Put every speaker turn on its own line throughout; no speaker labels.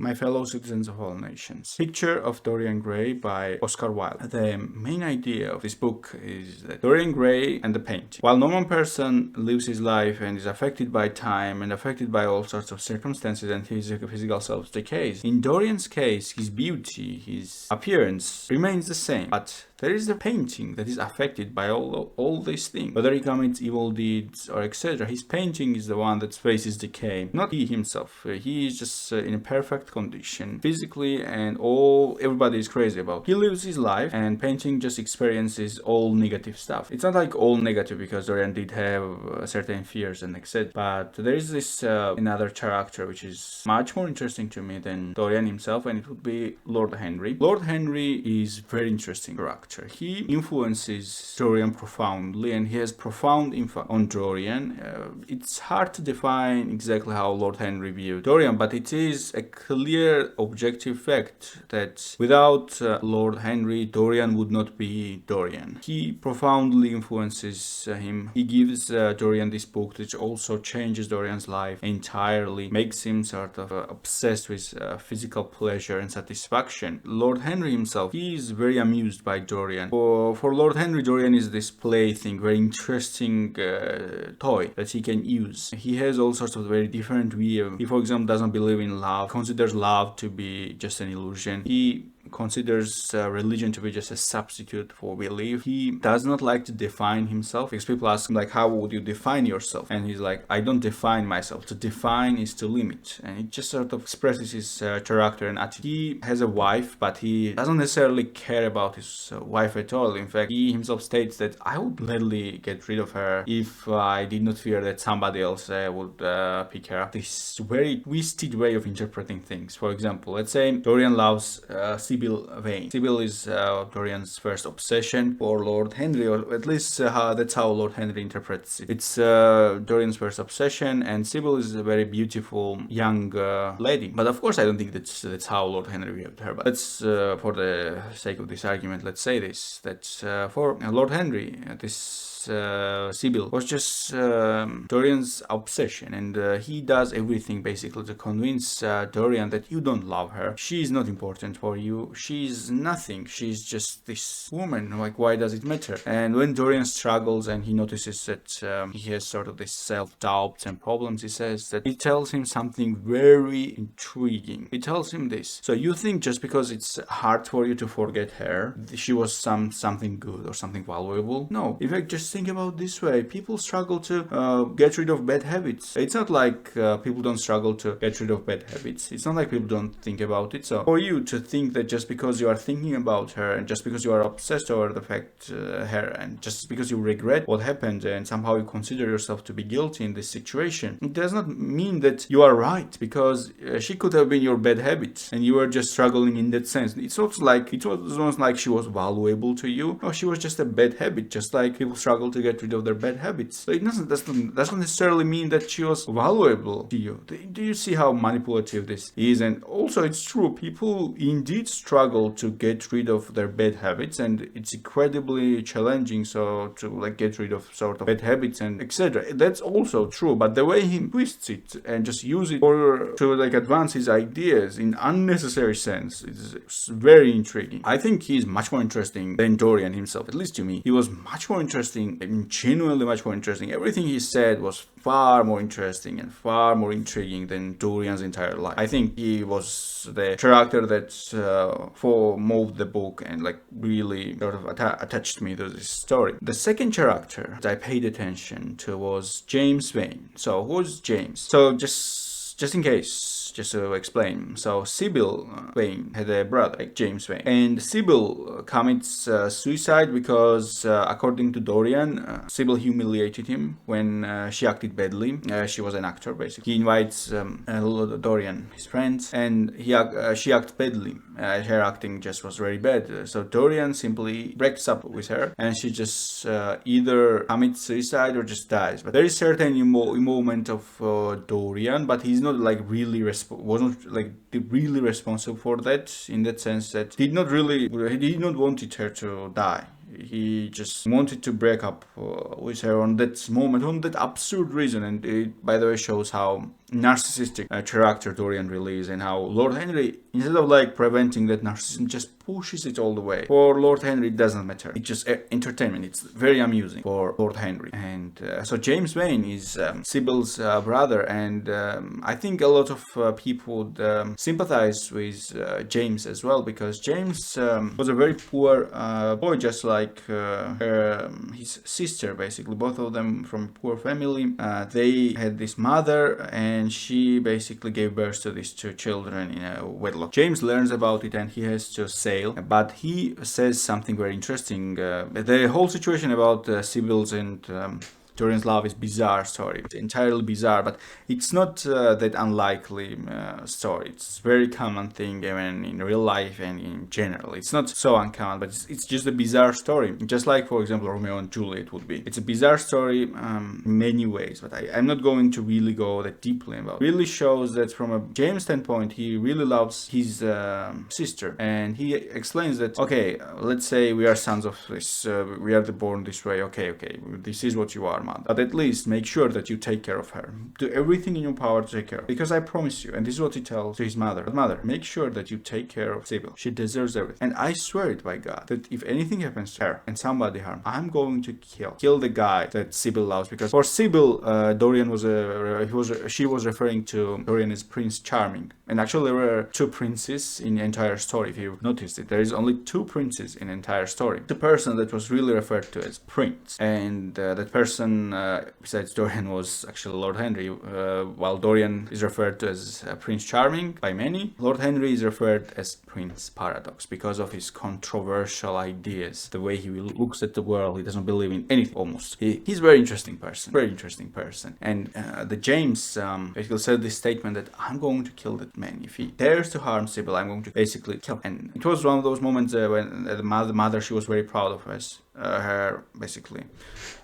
My fellow citizens of all nations. Picture of Dorian Gray by Oscar Wilde. The main idea of this book is that Dorian Gray and the painting. While normal person lives his life and is affected by time and affected by all sorts of circumstances and his physical self decays, in Dorian's case, his beauty, his appearance remains the same, but there is a painting that is affected by all these things. Whether he commits evil deeds or etc., his painting is the one that faces decay, not he himself. He is just in a perfect condition, physically, and everybody is crazy about. He lives his life, and painting just experiences all negative stuff. It's not like all negative, because Dorian did have certain fears and etc. But there is this another character which is much more interesting to me than Dorian himself, and it would be Lord Henry. Lord Henry is very interesting character. He influences Dorian profoundly, and he has profound impact on Dorian. It's hard to define exactly how Lord Henry viewed Dorian, but it is a clear objective fact that without Lord Henry, Dorian would not be Dorian. He profoundly influences him. He gives Dorian this book, which also changes Dorian's life entirely, makes him sort of obsessed with physical pleasure and satisfaction. Lord Henry himself, he is very amused by Dorian. For Lord Henry, Dorian is this plaything, very interesting toy that he can use. He has all sorts of very different views. He, for example, doesn't believe in love, considers love to be just an illusion. He considers religion to be just a substitute for belief. He does not like to define himself, because people ask him, like, how would you define yourself? And he's like, I don't define myself. To define is to limit. And it just sort of expresses his character and attitude. He has a wife, but he doesn't necessarily care about his wife at all. In fact, he himself states that I would gladly get rid of her if I did not fear that somebody else would pick her up. This very twisted way of interpreting things. For example, let's say Dorian loves Sibyl Vane. Sibyl is Dorian's first obsession for Lord Henry, or at least that's how Lord Henry interprets it. It's Dorian's first obsession, and Sibyl is a very beautiful young lady. But of course, I don't think that's how Lord Henry viewed her. But let's, for the sake of this argument, let's say this: that for Lord Henry, this Sibyl was just Dorian's obsession, and he does everything basically to convince Dorian that you don't love her. She is not important for you. She's nothing. She's just this woman. Like, why does it matter? And when Dorian struggles and he notices that he has sort of this self-doubt and problems, he says that he tells him something very intriguing. He tells him this: so you think just because it's hard for you to forget her, she was something good or something valuable? No. In fact, just think about this way. People struggle to get rid of bad habits. It's not like people don't struggle to get rid of bad habits. It's not like people don't think about it. So for you to think that just because you are thinking about her, and just because you are obsessed over the fact her, and just because you regret what happened and somehow you consider yourself to be guilty in this situation, it does not mean that you are right, because she could have been your bad habit and you were just struggling in that sense. It's not like she was valuable to you. No, she was just a bad habit, just like people struggle to get rid of their bad habits. So it doesn't necessarily mean that she was valuable to you. Do you see how manipulative this is? And also, it's true, people indeed struggle to get rid of their bad habits, and it's incredibly challenging to get rid of sort of bad habits and etc. That's also true, but the way he twists it and just use it to advance his ideas in unnecessary sense is very intriguing. I think he's much more interesting than Dorian himself, at least to me. He was much more interesting, genuinely much more interesting. Everything he said was far more interesting and far more intriguing than Dorian's entire life. I think he was the character that moved the book and really sort of attached me to this story. The second character that I paid attention to was James Vane. So who's James? So just in case, just to explain. So Sibyl Vane had a brother, James Vane, and Sibyl commits suicide because, according to Dorian, Sibyl humiliated him when she acted badly. She was an actor, basically. He invites Dorian, his friend, and she acted badly. Her acting just was very bad. So Dorian simply breaks up with her, and she just either commits suicide or just dies. But there is certain involvement of Dorian, but he's not really wasn't really responsible for that, in that sense that he did not wanted her to die. He just wanted to break up with her on that moment, on that absurd reason. And it, by the way, shows how narcissistic character Dorian really is, and how Lord Henry, instead of like preventing that narcissism, just pushes it all the way. For Lord Henry, it doesn't matter. It's just entertainment. It's very amusing for Lord Henry. And so James Vane is Sybil's brother, and I think a lot of people would sympathize with James as well, because James was a very poor boy, just like his sister, basically. Both of them from a poor family. They had this mother, and she basically gave birth to these two children in a wedlock. James learns about it, and he has to sail, but he says something very interesting. The whole situation about Sybil's and Dorian's love is bizarre story. It's entirely bizarre, but it's not that unlikely story. It's very common thing even in real life and in general. It's not so uncommon, but it's just a bizarre story. Just like, for example, Romeo and Juliet would be. It's a bizarre story in many ways, but I'm not going to really go that deeply about it. It really shows that from a James standpoint, he really loves his sister, and he explains that, okay, let's say we are sons of this, we are born this way, okay, this is what you are, but at least make sure that you take care of her. Do everything in your power to take care of her. Because I promise you, and this is what he tells to his mother, mother, make sure that you take care of Sybil. She deserves everything. And I swear it by God, that if anything happens to her and somebody harm, I'm going to kill the guy that Sybil loves. Because for Sybil, Dorian was she was referring to Dorian as Prince Charming. And actually there were two princes in the entire story, if you've noticed it. There is only two princes in the entire story. The person that was really referred to as Prince. And that person, besides Dorian, was actually Lord Henry, while Dorian is referred to as Prince Charming by many. Lord Henry is referred as Prince Paradox because of his controversial ideas, the way he looks at the world. He doesn't believe in anything almost. He's a very interesting person. And the James basically said this statement that I'm going to kill that man. If he dares to harm Sybil, I'm going to basically kill him. And it was one of those moments when the mother, she was very proud of us. Her basically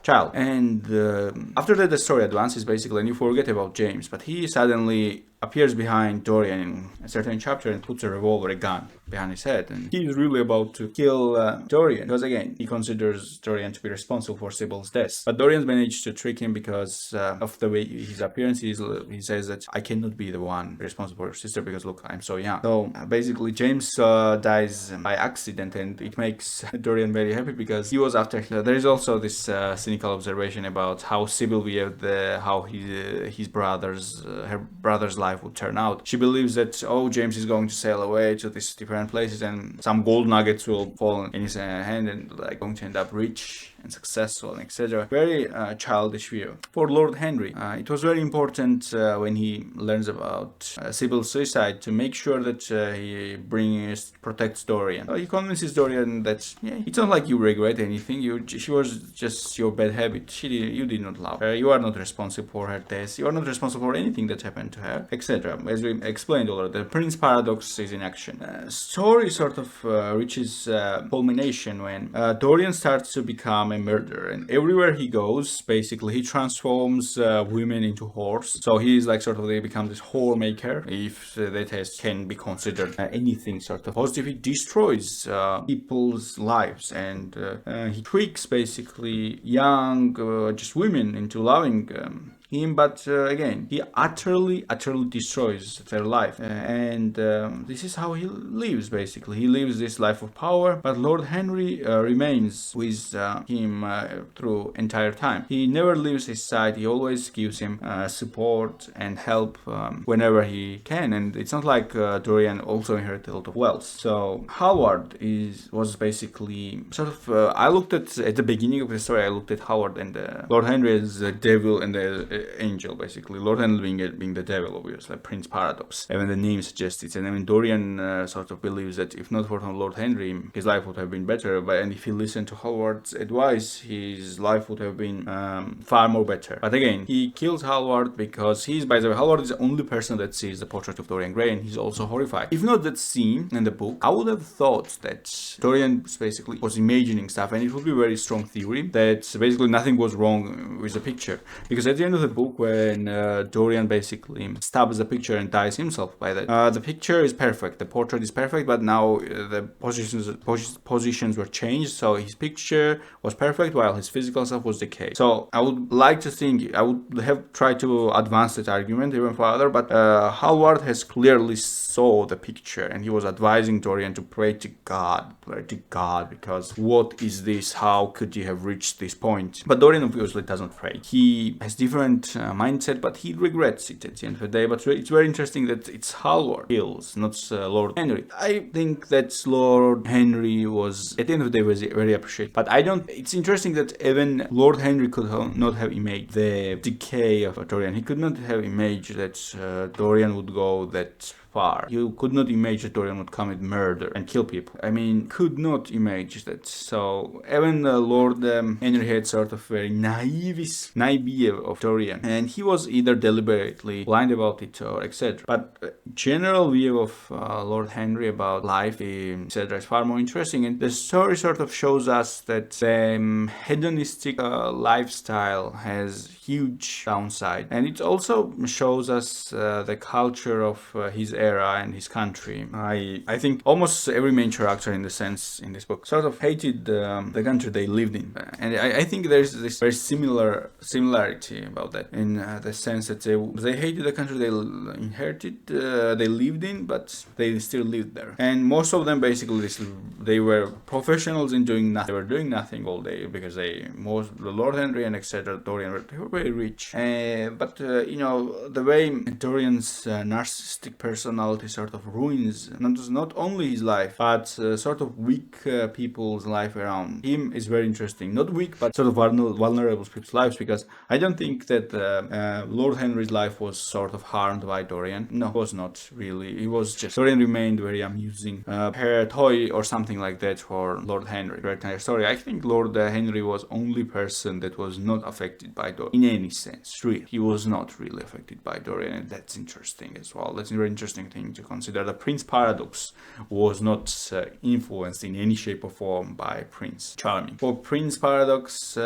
child, and after that the story advances basically, and you forget about James, but he suddenly appears behind Dorian in a certain chapter and puts a revolver, a gun, behind his head, and he's really about to kill Dorian, because again he considers Dorian to be responsible for Sybil's death. But Dorian's managed to trick him because of the way his appearance is. He says that I cannot be the one responsible for your sister because look, I'm so young. So basically James dies by accident, and it makes Dorian very happy because he was after him. There is also this cynical observation about how Sybil viewed how his her brother's life would turn out. She believes that, oh, James is going to sail away to these different places and some gold nuggets will fall in his hand and like going to end up rich and successful and etc. Very childish view. For Lord Henry, it was very important when he learns about Sybil's suicide to make sure that he protects Dorian. He convinces Dorian that it's not like you regret anything. She was just your bad habit. You did not love her. You are not responsible for her death. You are not responsible for anything that happened to her, etc. As we explained already, the Prince Paradox is in action. Story sort of reaches culmination when Dorian starts to become a murderer, and everywhere he goes, basically he transforms women into whores. So he is like sort of, they become this whore maker, if that can be considered anything sort of positive. He destroys people's lives, and he tricks basically young just women into loving him, but again he utterly destroys their life, and this is how he lives. Basically he lives this life of power, but Lord Henry remains with him through entire time. He never leaves his side. He always gives him support and help whenever he can, and it's not like Dorian also inherited a lot of wealth. So Howard was basically sort of I looked at the beginning of the story, I looked at Howard and Lord Henry as the devil and the angel, basically. Lord Henry being the devil, obviously, like Prince Paradox. Even the name suggests it. And I mean, Dorian sort of believes that if not for Lord Henry, his life would have been better. And if he listened to Howard's advice, his life would have been far more better. But again, he kills Howard because by the way, Howard is the only person that sees the portrait of Dorian Gray, and he's also horrified. If not that scene in the book, I would have thought that Dorian basically was imagining stuff, and it would be a very strong theory that basically nothing was wrong with the picture. Because at the end of the the book when Dorian basically stabs the picture and dies himself by that. The picture is perfect, the portrait is perfect, but now the positions were changed, so his picture was perfect while his physical self was decayed. So I would like to think, I would have tried to advance that argument even further, but Hallward has clearly saw the picture and he was advising Dorian to pray to God, because what is this? How could you have reached this point? But Dorian obviously doesn't pray. He has different mindset, but he regrets it at the end of the day. But it's very interesting that it's Hallward kills, not Lord Henry. I think that Lord Henry was, at the end of the day, was very appreciated. But I don't, it's interesting that even Lord Henry could not have imagined the decay of Dorian. He could not have imagined that Dorian would go that far. You could not imagine Dorian would commit murder and kill people. I mean, could not imagine that. So even Lord Henry had sort of very naive idea of Dorian, and he was either deliberately blind about it or etc. But general view of Lord Henry about life, etc., is far more interesting, and the story sort of shows us that the hedonistic lifestyle has huge downside, and it also shows us the culture of his era and his country. I think almost every main character in this book sort of hated the country they lived in, and I think there's this very similarity about that, in the sense that they hated the country they inherited, they lived in, but they still lived there. And most of them basically they were professionals in doing nothing. They were doing nothing all day because the Lord Henry and etc. Dorian, they were very rich. But you know, the way Dorian's narcissistic personality sort of ruins not only his life, but sort of weak people's life around him is very interesting. Not weak, but sort of vulnerable people's lives, because I don't think that Lord Henry's life was sort of harmed by Dorian. No, it was not really. It was just Dorian remained very amusing toy or something like that for Lord Henry. Right? Sorry, I think Lord Henry was only person that was not affected by Dorian in any sense. Really, he was not really affected by Dorian, and that's interesting as well. That's a very interesting thing to consider. The Prince Paradox was not influenced in any shape or form by Prince Charming. For Prince Paradox,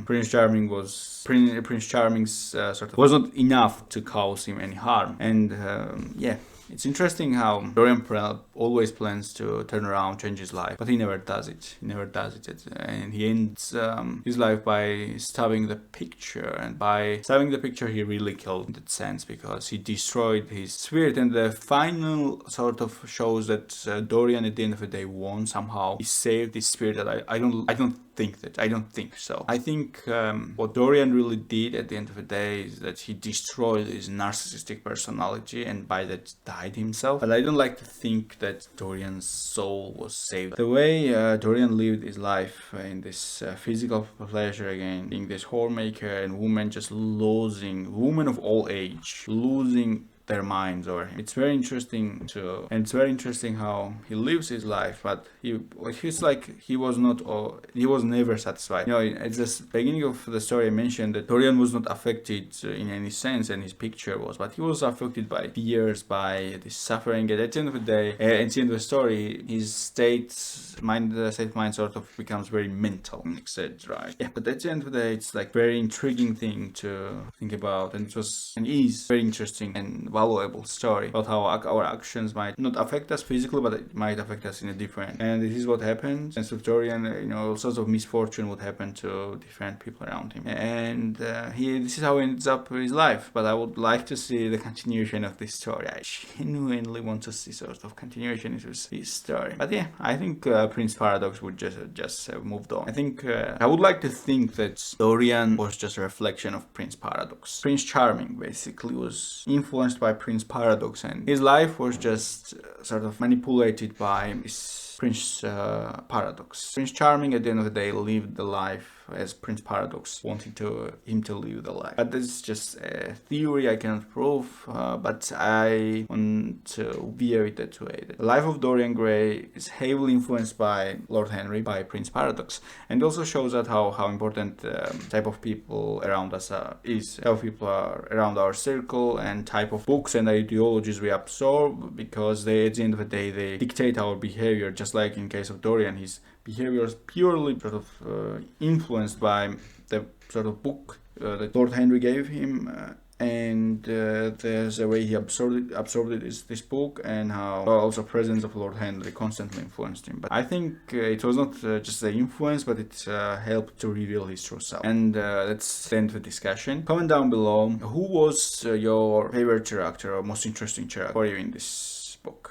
Prince Charming's sort of was not enough to cause him any harm, and yeah. It's interesting how Dorian always plans to turn around, change his life, but he never does it. And he ends his life by stabbing the picture. And by stabbing the picture, he really killed in that sense, because he destroyed his spirit. And the final sort of shows that Dorian, at the end of the day, won somehow. He saved his spirit. That I don't think so. I think what Dorian really did at the end of the day is that he destroyed his narcissistic personality, and by that died himself. But I don't like to think that Dorian's soul was saved. The way Dorian lived his life in this physical pleasure again, being this homemaker, and women of all age, losing their minds over him. It's very interesting it's very interesting how he lives his life, but he's like he was never satisfied. You know, at the beginning of the story I mentioned that Dorian was not affected in any sense, and his picture was, but he was affected by fears, by this suffering. And at the end of the day, at the end of the story, his state of mind sort of becomes very mental, etc. Yeah, but at the end of the day, it's like very intriguing thing to think about, and is very interesting and valuable story about how our actions might not affect us physically, but it might affect us in a different. And this is what happened. And with Dorian, all sorts of misfortune would happen to different people around him. And this is how he ends up his life. But I would like to see the continuation of this story. I genuinely want to see sort of continuation of this story. But yeah, I think Prince Paradox would just have moved on. I think I would like to think that Dorian was just a reflection of Prince Paradox. Prince Charming basically was influenced by Prince Paradox, and his life was just sort of manipulated by this Prince Paradox. Prince Charming, at the end of the day, lived the life as Prince Paradox wanted him to live the life. But this is just a theory I cannot prove, but I want to view it that way. The life of Dorian Gray is heavily influenced by Lord Henry, by Prince Paradox, and also shows that how important type of people around us is, how people are around our circle, and type of books and ideologies we absorb, because they, at the end of the day, they dictate our behavior. Just like in case of Dorian, his behavior is purely sort of influenced by the sort of book that Lord Henry gave him. And there's a way he absorbed this book, and how also presence of Lord Henry constantly influenced him. But I think it was not just the influence, but it helped to reveal his true self. And let's end the discussion. Comment down below, who was your favorite character or most interesting character for you in this book?